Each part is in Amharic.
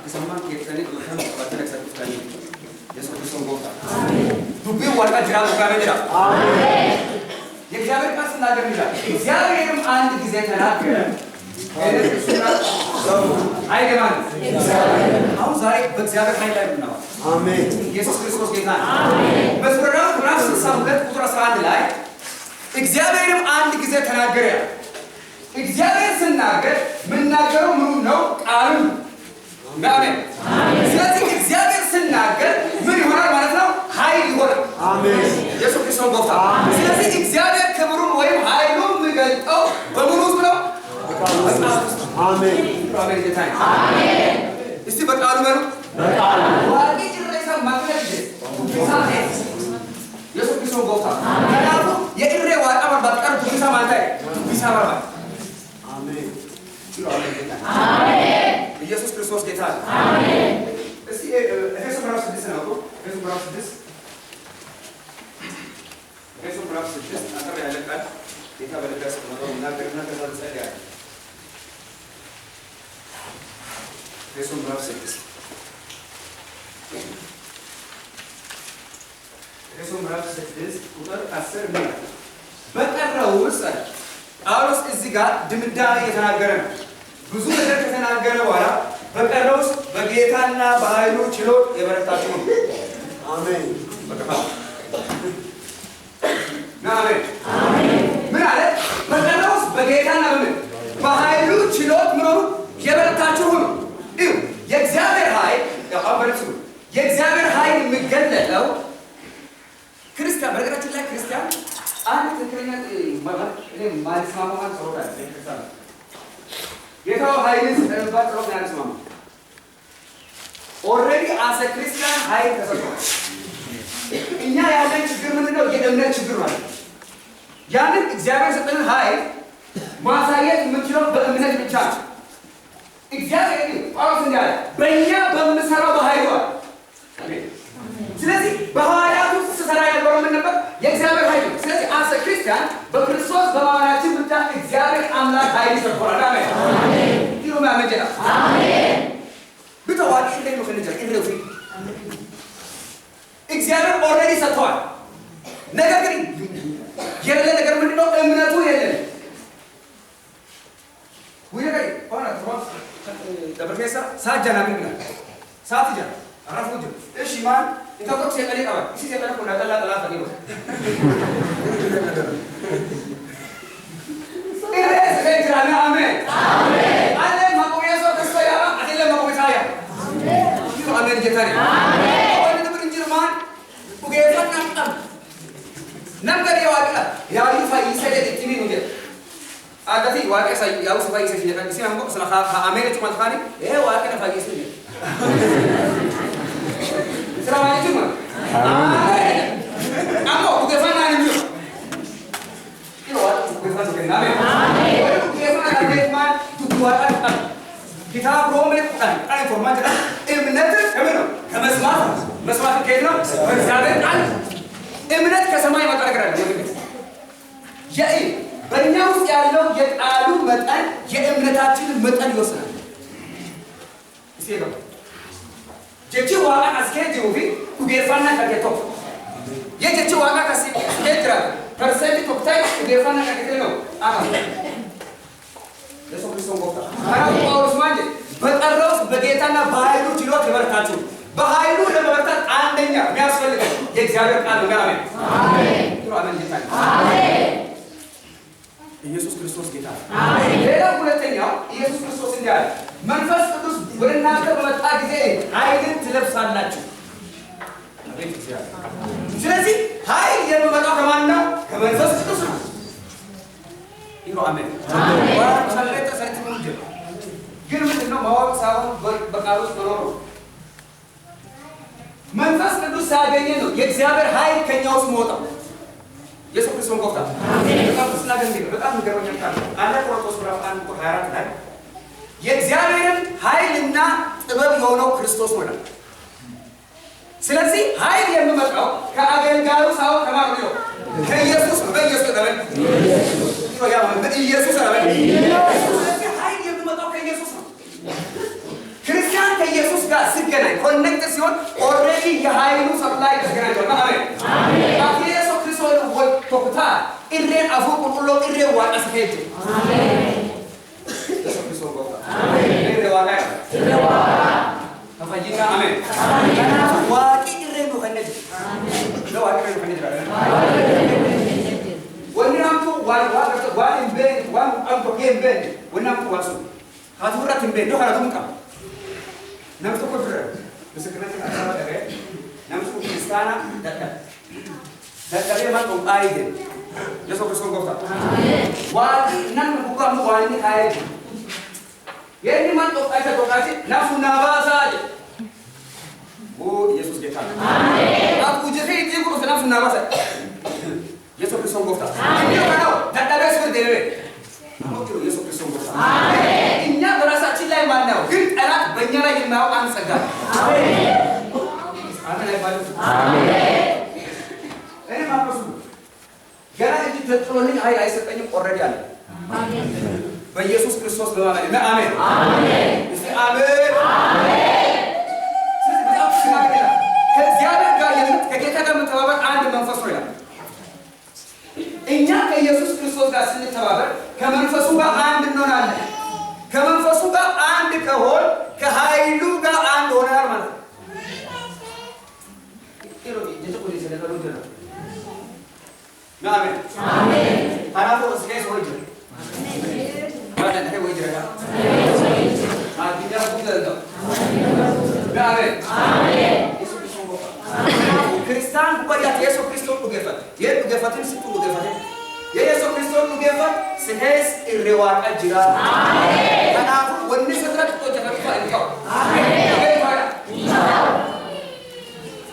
تسمى كيتني بكم بترك سكتاني يسوع كريستوس بوتا دبي ورقة جرام وكامل جرام يكجابر كاس نادر ميلا يكجابر يوم عند جزء ثلاث هاي كمان هم زاري بكجابر هاي لايف بنا آمين يسوع كريستوس كيتنا بس برام راس سامبلت كتر سرعة لاي يكجابر يوم عند جزء ثلاث جرام يكجابر سناجر من ناجرو منو نو قارن آمين ስለዚህ እግዚአብሔር ሲናገር ምን ይሆናል ማለት ነው ኃይል ይሆናል آمين ኢየሱስ ክርስቶስ ገብታ ስለዚህ እግዚአብሔር ክብሩን ወይም ኃይሉን የሚገልጠው በሙሉ ውስጥ ነው آمين አሜን ጌታዬ አሜን እስቲ በቃሉ በሉ በቃሉ ዋቂ ጭሬሳ ማክለል ቢሳኔ ኢየሱስ ክርስቶስ ገብታ ከናቱ የኢሬ ዋቃ ባጥቃር ቢሳ ማለት ቢሳ ማለት آمين አሜን ጌታዬ አሜን ኢየሱስ ክርስቶስ ጌታ አሜን እስቲ ኤፌሶን ምዕራፍ 6 ነው ኤፌሶን ምዕራፍ 6 ኤፌሶን ምዕራፍ 6 አጠር ያለ ቃል ጌታ በልባስ ተመጣው እናገርና ከዛ ተጸልያለሁ ኤፌሶን ምዕራፍ 6 ኤፌሶን ምዕራፍ 6 ቁጥር 10 ነው በቀረውስ ጳውሎስ እዚህ ጋር ድምዳሜ የተናገረ ነው ብዙ ነገር ከተናገረ በኋላ በቀረውስ በጌታና በኃይሉ ችሎት የበረታችሁ ነው آمين አሜን አሜን ምን አለ በቀረውስ በጌታና በኃይሉ ችሎት ምኖሩ የበረታችሁ ነው እዩ የእግዚአብሔር ኃይል አበረቱ የእግዚአብሔር ኃይል የሚገለጠው ክርስቲያን በነገራችን ላይ ክርስቲያን አንድ ትክክለኛ ማለት ማማማን ሰውታል ክርስቲያን ጌታው ኃይልን ስለባት ነው ያንስማማ ኦሬዲ አሰ ክርስቲያን ኃይል ተሰጥቷል እኛ ያለን ችግር ምንድነው የእምነት ችግር ማለት ያንን እግዚአብሔር ሰጠን ኃይል ማሳየት የምንችለው በእምነት ብቻ ነው እግዚአብሔር ጳውሎስ እንዳለ በእኛ በምንሰራው በኃይሉ አሜን ስለዚህ በሐዋርያቱ ተሰራ ያለው ምን ነበር የእግዚአብሔር ኃይል ስለዚህ አሰ ክርስቲያን በክርስቶስ በማመናችን ብቻ እግዚአብሔር አምላክ ኃይል ሰጥቷል አሜን አሜን ይሁን አሜን አሜን ብታዋቂ እንደው ከነጀ እንደው እግዚአብሔር ኦልሬዲ ሰጥቷል ነገር ግን የሌለ ነገር ምንድነው እምነቱ የለም ወይኔ ሆነ ተባስ ተበርከሳ ሳጃና ምንድነው ሳትጃ አራፉ እሺ ማን ይተቆጥ ሲቀሌ ቀባ እሺ ሲቀሌ ኮና ጠላ ጠላ ፈዲሎ ኢሬስ ከጅራና አሜን አሜን አለ ማቆየሶ ተስፋያ አይደለ ማቆየሳያ አሜን ይሁ አሜን ጌታዬ አሜን ወንድ ብርንጅርማን ኡጌፋና አጣም ነበር ያዋቃ ያዩ ፈይሰለ ዲቲኒ ነው አዳቲ ዋቄ ሳይ ያው ፈይሰ ሲነካ ሲናም ቆ ስለኻ አሜን ተማልካኒ ይሄ ዋቄ ፈይሰ ነው ስራማይቱ ነው አሜን አሞ ኡጌፋና ነው كتاب رومي أنا فورمات ده إمنت كمنه كمسمار مسمار كيدنا زادة عن إمنت كسماي ما تقدر جاي بنياوس يالله يتعالو متن يإمنتاتين متن يوصل يصير جتشي واقع أسكت جوفي وجيفانا كتوف يجتشي واقع كسي كترا percent koktai ugefana kakiteno ama የሰው ክርስቶስ ወጣ አራው ጳውሎስ ማንጀ በቀረውስ በጌታና በኃይሉ ችሎት ይበርታችሁ በኃይሉ ለመበርታት አንደኛ የሚያስፈልገው የእግዚአብሔር ቃል ነው አሜን አሜን አሜን ጌታ አሜን ኢየሱስ ክርስቶስ ጌታ አሜን ሌላ ሁለተኛው ኢየሱስ ክርስቶስ እንዲያለ መንፈስ ቅዱስ ወደ እናንተ በመጣ ጊዜ ኃይልን ትለብሳላችሁ አሜን እግዚአብሔር ስለዚህ ኃይል የሚመጣው ከማን ነው ከመንፈስ ቅዱስ ነው ይሁ አሜን አሜን ወራሰለተ ሰጥሙት ግን ምንድነው ማወቅ ሳይሆን በቃሉ ውስጥ መኖር መንፈስ ቅዱስ ሳገኘ ነው የእግዚአብሔር ኃይል ከኛ ውስጥ መውጣው ኢየሱስ ክርስቶስ ቆጣ አሜን ክርስቶስ ናገኝ በጣም ገረመኝ ካለ አንደ ቆሮንቶስ ምዕራፍ 1 ቁጥር 24 ላይ የእግዚአብሔርን ኃይልና ጥበብ የሆነው ክርስቶስ ነው ስለዚህ ኃይል የሚመጣው ከአገልጋዩ ሳይሆን ከማን ነው ከኢየሱስ ነው በኢየሱስ ነው በኢየሱስ ነው ስለዚህ ኃይል የሚመጣው ከኢየሱስ ነው ክርስቲያን ከኢየሱስ ጋር ሲገናኝ ኮኔክት ሲሆን ኦልሬዲ የኃይሉ ሰፕላይ ተገናኝቷል። አሜን አሜን። ኢየሱስ ክርስቶስ ወይ ቶክታ ኢሬን አፉ ቁልቁሎ ኢሬ ዋቀስ ሄድ አሜን። ኢየሱስ ክርስቶስ ጎታ አሜን። ኢሬ ዋጋ ተፈጂታ አሜን አሜን። ዋቂ ኢሬ ነው ከነጂ አሜን። ለዋቂ ነው ከነጂ ወንናምቱ ዋን ኢንቤን ዋን አንቶ ጌምቤን ወንናምቱ ዋሱ ሀቱራት ኢንቤን ነው ሀራቱም ቃ ነምቱ ኮፍረ ምስክርነት አሰራ ደረ ነምቱ ክርስቲያና ደቀ ማን ነው አይደ የሰው ክርስቶስ ጎታ አሜን። ዋን ነን ጉጋሙ ዋን አይደ የኒ ማን ነው አይተ ቶካሲ ናፉና ባሳጅ ኦ ኢየሱስ ጌታ አሜን። አቁ ጀሄ ይቁ ናፉና ባሳጅ ኢየሱስ ክርስቶስ ጎታ አሜን። ነው ተዳረስ ወደረ አሞክሩ ኢየሱስ ክርስቶስ ጎታ አሜን። እኛ በራሳችን ላይ ማናው ግን ጠላት በእኛ ላይ የማያው አንጸጋ አሜን። አሜን ባሉ አሜን። እኔ ማቆሱ ገና እጅ ተጥሎልኝ አይሰጠኝም ኦሬዲ አለ አሜን። በኢየሱስ ክርስቶስ በማመን አሜን አሜን። እስቲ አሜን አሜን። ከእግዚአብሔር ጋር ከጌታ ጋር መተባበር አንድ መንፈስ ነው ይላል። እኛ ከኢየሱስ ክርስቶስ ጋር ስንተባበር ከመንፈሱ ጋር አንድ እንሆናለን። ከመንፈሱ ጋር አንድ ከሆን ከኃይሉ ጋር አንድ ሆነናል ማለት ነው። አሜን አሜን። ታናፎ እስከስ ወይጅ አሜን ወይ ይረጋ አዲዳ ጉዳይ አሜን አሜን። ክርስቲያን ጉባኤያት ኢየሱስ ክርስቶስ ጉገፈት የጉገፈትን ሲቱ ጉገፈት የኢየሱስ ክርስቶስ ጉገፈት ስሄስ ኢሬዋቃ ጅራ አሜን። ታናፎ ወንድ ሰጥራት ተጨፈቀ እንካው አሜን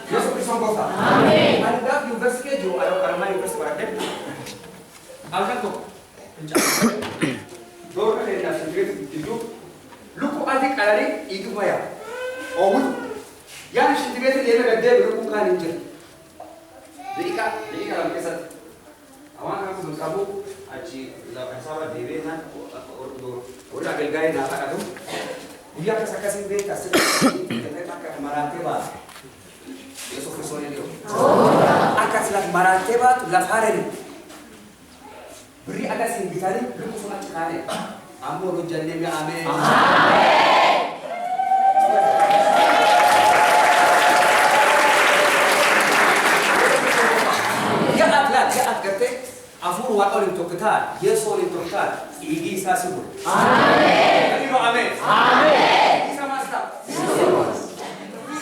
ኢየሱስ ክርስቶስ ጎታ አሜን። አንዳ ዩኒቨርሲቲ ጆ አርማ ዩኒቨርሲቲ ወራደ አልከቶ እንጫ ዶር ከሌላ ሰንግት ይዱ ሉቁ አዲ ቀላሪ ይግማያ ኦውን ያን ሽንት ቤት የበረደ ሉቁ ካን እንጂ ደቂቃ ለከሰት አዋን አቁ ዝምሳቡ አጂ ለሐሳባ ዲቤና ወራ አገልጋይ ናታቃቱ ይያከሰከስን ቤት አስተ ተተካከ ማራቴባ ኢየሱስ ክርስቶስ ነው አካስላት ማራቴባ ለፋረን ብሪ አጋሲን ቢታሪ ልቁሱና ካለ አሞሩ ጀነኛ አሜን አሜን። ያአትገተ አፉሩ ዋቀው ልንቶክታ የሶል ልንቶክታ ኢጊሳ ሲቡ አሜን አሜን አሜን። ይሰማስታ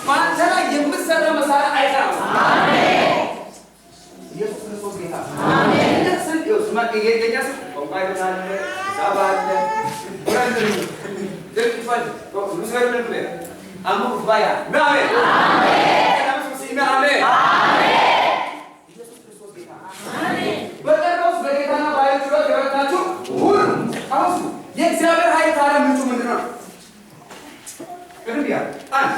ማንተራ የምሰራ መሳሪያ አይታም አሜን። ኢየሱስ ክርስቶስ ጌታ አሜን። ለሰን ኢየሱስ ማገኘኛስ ቆንቃይታለ ዛባለ ብራንድሪ ደክፋል ሉሰር ለምለ አሙ ባያ አሜን አሜን። ኢየሱስ ሲና አሜን አሜን። ኢየሱስ ክርስቶስ ጌታ አሜን። በቀረውስ በጌታና ባይል ችሎት የበረታችሁ ሁሉ አውሱ የእግዚአብሔር ኃይል ታዲያ ምንጩ ምንድን ነው? ቅድሚያ አንድ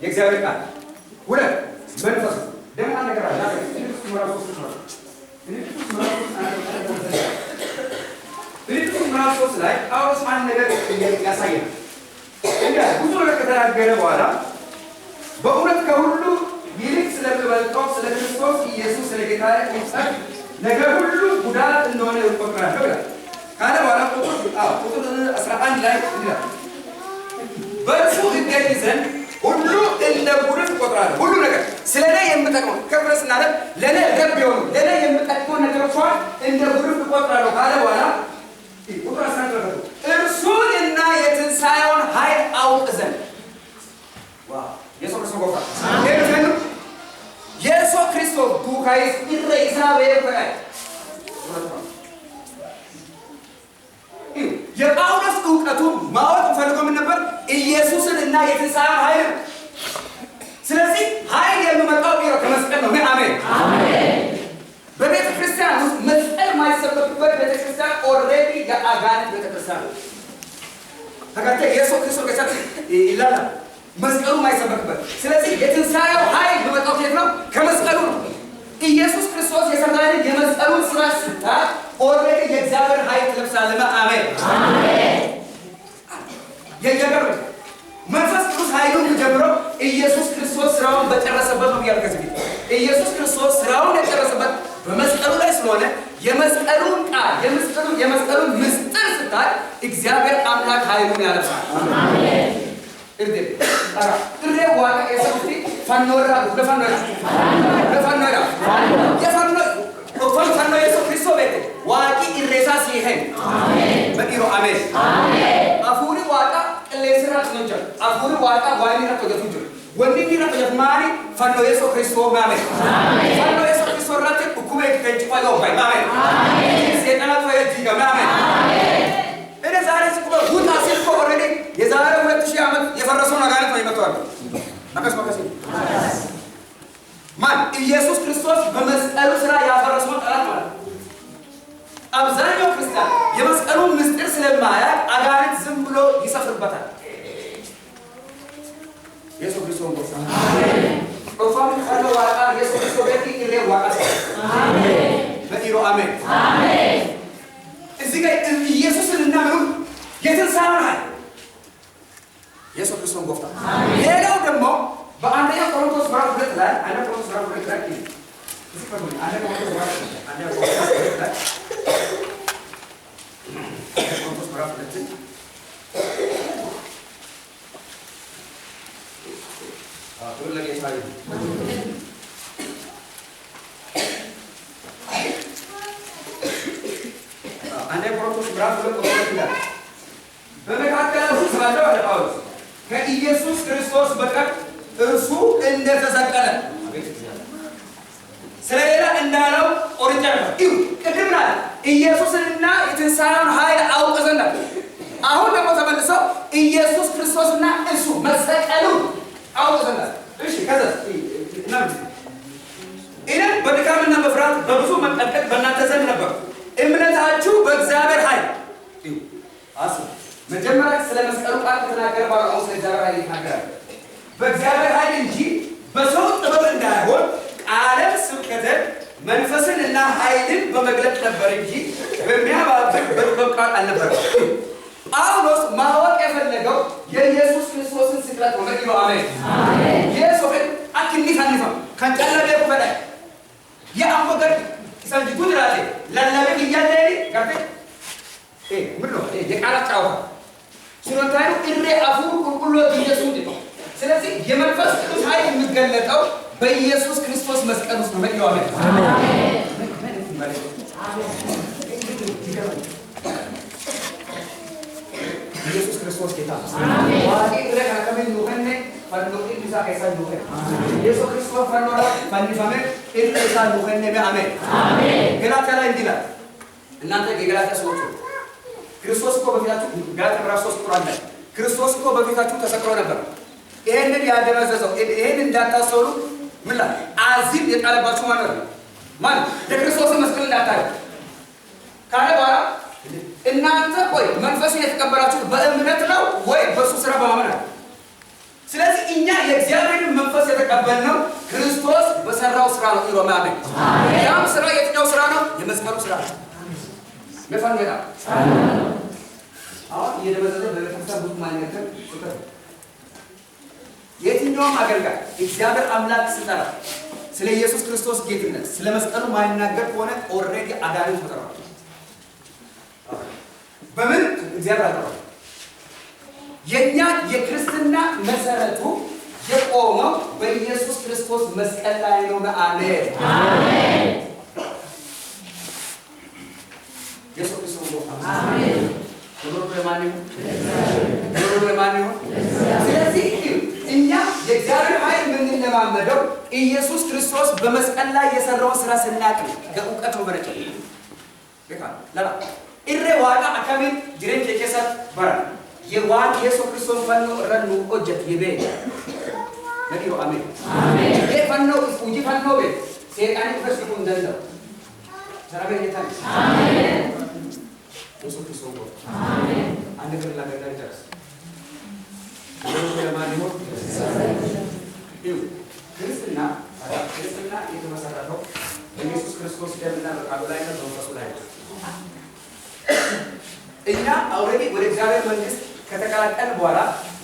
የእግዚአብሔር ቃል፣ ሁለት መንፈሱ ደግሞ አንድ ነገር አለ። ፊልጵስዩስ ምዕራፍ 3 ላይ ጳውሎስ አንድ ነገር ያሳያል። እንግዲህ ብዙ ነገር ከተናገረ በኋላ በእውነት ከሁሉ ይልቅ ስለሚበልጠው ስለ ክርስቶስ ኢየሱስ ስለ ጌታ ይጻፍ ነገር ሁሉ ጉዳት እንደሆነ ይቆጠራል ይላል። ካለ በኋላ ቁጥር 11 ላይ ይላል በእርሱ እገኝ ዘንድ ሁሉ እንደ ጉድፍ ቆጥራለሁ። ሁሉ ነገር ስለኔ የምጠቅመው ከፍረስና ለኔ ረብ ይሆኑ ለኔ የምጠቅመው ነገር እንኳን እንደ ጉድፍ ቆጥራለሁ ካለ በኋላ ቁጥር 11 እርሱንና የትንሣኤውን ኃይል አውቅ ዘንድ ኢየሱስ ክርስቶስ ጎፋ ኢየሱስ ክርስቶስ ዱካይስ ኢሬሳ በየፈቃይ የጳውሎስ ዕውቀቱ ማወቅ ፈልጎ ምን ነበር? ኢየሱስን እና የትንሣኤውን ኃይል። ስለዚህ ኃይል የሚመጣው ከመስቀል ነው። አሜን አሜን። በቤተ ክርስቲያን ውስጥ መስቀል የማይሰበክበት ቤተ ክርስቲያን ኦልሬዲ የአጋንንት ቤተ ክርስቲያን ነው። ተከተ ኢየሱስ ክርስቶስ ከሰት ይላል መስቀሉ የማይሰበክበት። ስለዚህ የትንሣኤው ኃይል የሚመጣው ከየት ነው? ከመስቀሉ ነው። ኢየሱስ ክርስቶስ የሰራልን የመስቀሉን ስራ ስታይ ኦልሬዲ የእግዚአብሔር ኃይል ትለብሳለህ። አሜን አሜን። የእግዚአብሔር መንፈስ ቅዱስ ኃይል ስራውን በጨረሰበት ነው ያልከው እንግዲህ ኢየሱስ ክርስቶስ ስራውን የጨረሰበት በመስቀሉ ላይ ስለሆነ የመስቀሉን ቃል የመስቀሉን ምስጢር ስታይ እግዚአብሔር አምላክ ኃይሉን ያለብሳል። አሜን። እርዴ ዋጋ የሰውቲ ፈኖራ ለፈኖራ ፈኖ የሰው ክርስቶስ ቤት ዋቂ ኢሬሳ ሲሄን አሜን በኢሮ አሜን አፉሪ ዋጋ ቅሌስራ ነው አፉሪ ዋጋ ዋይኒ ነው ተገፉ ወንድኒ ነው ተጀማሪ ፈኖ የሰው ክርስቶስ አሜን ፈኖ የሰው ክርስቶስ ራቴ ኩኩሜ ከንጭፋ ባይ አሜን ሰይጣን ፈየ ዲጋ አሜን እኔ ዛሬ ስኩባ ሁታ ሲልኮ ኦሬዲ የዛሬ 2000 ዓመት የፈረሰውን አጋንንት ነው ይመጣው አከስ ማን ኢየሱስ ክርስቶስ በመስቀሉ ስራ ያፈረሰው ጠላት ማለት አብዛኛው ክርስቲያን የመስቀሉን ምስጢር ስለማያውቅ አጋንንት ዝም ብሎ ይሰፍርበታል። ኢየሱስ ክርስቶስ ነው። አሜን። ኦፋም ካለ ዋቃ ኢየሱስ ክርስቶስ ቤት ይሬ ዋቃ አሜን በኢሮ አሜን አሜን እዚህ ጋር ኢየሱስን እናምኑ የትንሣኤውን ኃይል ኢየሱስ ክርስቶስ ጎፍታ ሌላው ደግሞ በአንደኛ ቆሮንቶስ ምዕራፍ 2 ላይ አንደኛ ቆሮንቶስ ምዕራፍ 2 ላይ እዚህ ቆሮንቶስ አንደኛ ቆሮንቶስ ምዕራፍ 2 አሁን ለጌታ ይሁን አንደኛ ቆሮንቶስ ምዕራፍ 2 ላይ በመካከላችሁ ስላለው አለ ጳውሎስ ከኢየሱስ ክርስቶስ በቀር እርሱ እንደተሰቀለ ስለሌላ እንዳለው ቆርጬ ነበር። ይሁ ቅድም ላይ ኢየሱስንና የትንሣኤውን ኃይል አውቅ ዘንድ አሁን ደግሞ ተመልሰው ኢየሱስ ክርስቶስና እሱ መሰቀሉን አውቅ ዘንድ እሺ ከዛ ኢነን በድካምና በፍርሃት በብዙ መቀጥቀጥ በእናንተ ዘንድ ነበር። እምነታችሁ በእግዚአብሔር ኃይል ይሁ አስቡ። መጀመሪያ ስለ መስቀሉ ቃል ከተናገረ በኋላ አሁን ስለ እግዚአብሔር ኃይል ይናገራል። በእግዚአብሔር ኃይል እንጂ በሰው ጥበብ እንዳይሆን ቃልን ስብከትን መንፈስን እና ኃይልን በመግለጥ ነበር እንጂ በሚያባብል በጥበብ ቃል አልነበረም። ጳውሎስ ማወቅ የፈለገው የኢየሱስ ክርስቶስን ስቅለት ነው። ለኪሎ አሜን አሜን ኢየሱስ አክኒ ፈንፈ ከንጨለበ ፈለ የአንበገር ሰንጅቱ ድራቴ ለለበ ይያለኝ ጋር ምን ነው የቃላት ጫወታ ስለታዩ እሬ አፉር ቁልቁሎ ኢየሱስ ነው። ስለዚህ የመንፈስ ቅዱስ ኃይል የሚገለጠው በኢየሱስ ክርስቶስ መስቀል ውስጥ ነው። ለኪሎ አሜን አሜን ኢየሱስ ክርስቶስ ጌታ አሜን ዋቂ ረካ ከመን ኑኸነ ፈንዶቂ ቢዛ ከይሳ ኑኸነ ኢየሱስ ክርስቶስ ፈንዶራ ፈንዲፈመ ኢየሱስ ኑኸነ በአሜን አሜን ገላትያ ላይ እንዲላል እናንተ የገላትያ ሰዎች ክርስቶስ እኮ በፊታችሁ ገላትያ ምዕራፍ 3 ቁጥር 1 ክርስቶስ እኮ በፊታችሁ ተሰቅሎ ነበር። ይሄንን ያደረዘው ይሄን እንዳታሰሩ ምን ላይ አዚም የጣለባችሁ ማለት የክርስቶስ መስቀል እንዳታዩ ካለ በኋላ እናንተ ቆይ መንፈስን የተቀበላችሁ በእምነት ነው ወይ በሱ ስራ በማመን ነው? ስለዚህ እኛ የእግዚአብሔርን መንፈስ የተቀበልነው ክርስቶስ በሰራው ስራ ነው። ኢሮማ አሜን ያም ስራ የትኛው ስራ ነው? የመስቀሉ ስራ ነው። ለፈንገዳ አሁን እየደበዘዘ በቤተክርስቲያን ብዙ ማንነትን ቁጥር የትኛውም አገልጋይ እግዚአብሔር አምላክ ሲጠራ ስለ ኢየሱስ ክርስቶስ ጌትነት ስለ መስቀሉ ማይናገር ከሆነ ኦልሬዲ አጋንንት ተጠራው። በምን እግዚአብሔር አጠራው? የኛ የክርስትና መሰረቱ የቆመው በኢየሱስ ክርስቶስ መስቀል ላይ ነው። አሜን አሜን ኢየሱስ ክርስቶስ አሜን ስለዚህ እኛ የእግዚአብሔር ኃይል የምንለማመደው ኢየሱስ ክርስቶስ በመስቀል ላይ የሰራውን ስራ ስናቅ ከእውቀት ነው። በረከት ለላ ኢሬ ዋጋ አካባቢ ጅሬን ከከሰት በራ የዋን ኢየሱስ ክርስቶስ ፈኖ ረኑ ኦጀት ይቤ ለዲዮ አሜን አሜን የፈኖ ውጂ ፈኖ ቤ ሰይጣን ፍርስኩ እንደለው ሰራበ ጌታ አሜን ኢየሱስ ክርስቶስ አሜን አንድ ነገር ላገር ደርስ ክርስትና የተመሰረተው በኢየሱስ ክርስቶስ ደምና በቃሉ ላይ ነው። በመንፈሱ ላይ ነው። እኛ አውሬዲ ወደ እግዚአብሔር መንግስት ከተቀላቀልን በኋላ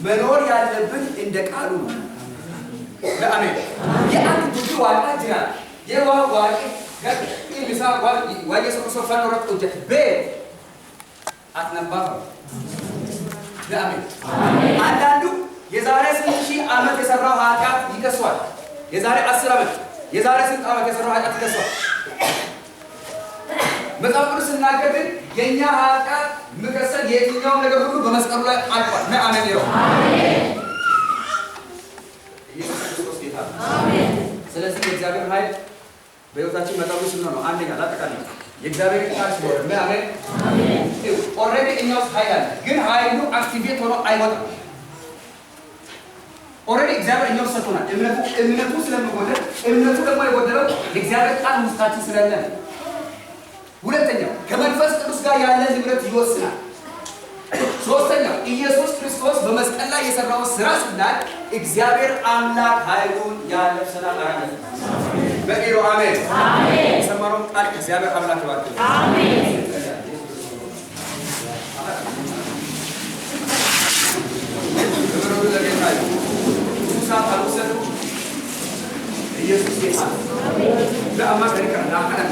መኖር ያለብን እንደ ቃሉ ነው። ለአሜን የአንድ ብዙ ዋቃ ጅራል የዋ ዋቂ ጋር ኢምሳ ዋየ ሰው ፈኖረት ኦጀት በ አትነባው ለአሜን አንዳንዱ የዛሬ 6000 ዓመት የሰራው ኃጢአት ይከሷል። የዛሬ 10 ዓመት የዛሬ 8 ዓመት የሰራው ኃጢአት ይከሷል። መጽሐፍ ቅዱስ ሲናገር ግን የኛ ኃጢአት ምከሰል የትኛው ነገር ሁሉ በመስቀሉ ላይ አልፏል። አሜን ይለው አሜን ኢየሱስ ክርስቶስ ጌታ አሜን። ስለዚህ የእግዚአብሔር ኃይል በሕይወታችን መጣው ነው። አንደኛ ላጠቃልል የእግዚአብሔር ቃል ሲሆን አሜን አሜን ኦሬዲ እኛው ኃይል አለ፣ ግን ኃይሉ አክቲቬት ሆኖ አይወጣም። ኦሬዲ እግዚአብሔር እኛው ሰጥቶናል። እምነቱ ስለሚጎደል እምነቱ ደግሞ የጎደለው የእግዚአብሔር ቃል ውስጣችን ስላለ። ሁለተኛው ከመንፈስ ቅዱስ ጋር ያለ ህብረት ይወስናል። ሶስተኛው ኢየሱስ ክርስቶስ በመስቀል ላይ የሰራው ስራ ስላል እግዚአብሔር አምላክ ኃይሉን ያለብሰናል። አሜን በኢሮ አሜን አሜን ሰማሮም ቃል እግዚአብሔር አምላክ ይባርክ አሜን። ኢየሱስ ጌታ አሜን ለአማካሪ ካና ካና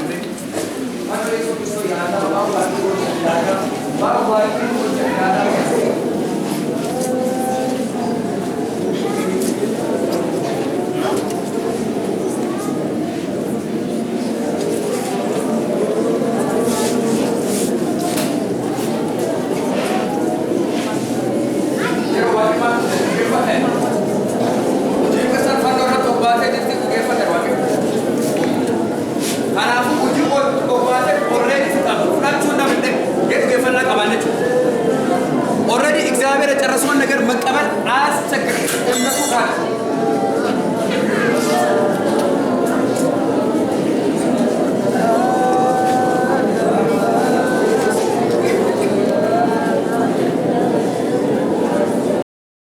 Mano Yesus Kristus yang ada bau batu yang ada bau batu yang ada ኦሬዲ እግዚአብሔር የጨረሰውን ነገር መቀበል አያስቸግርም። እምነቱ ካለ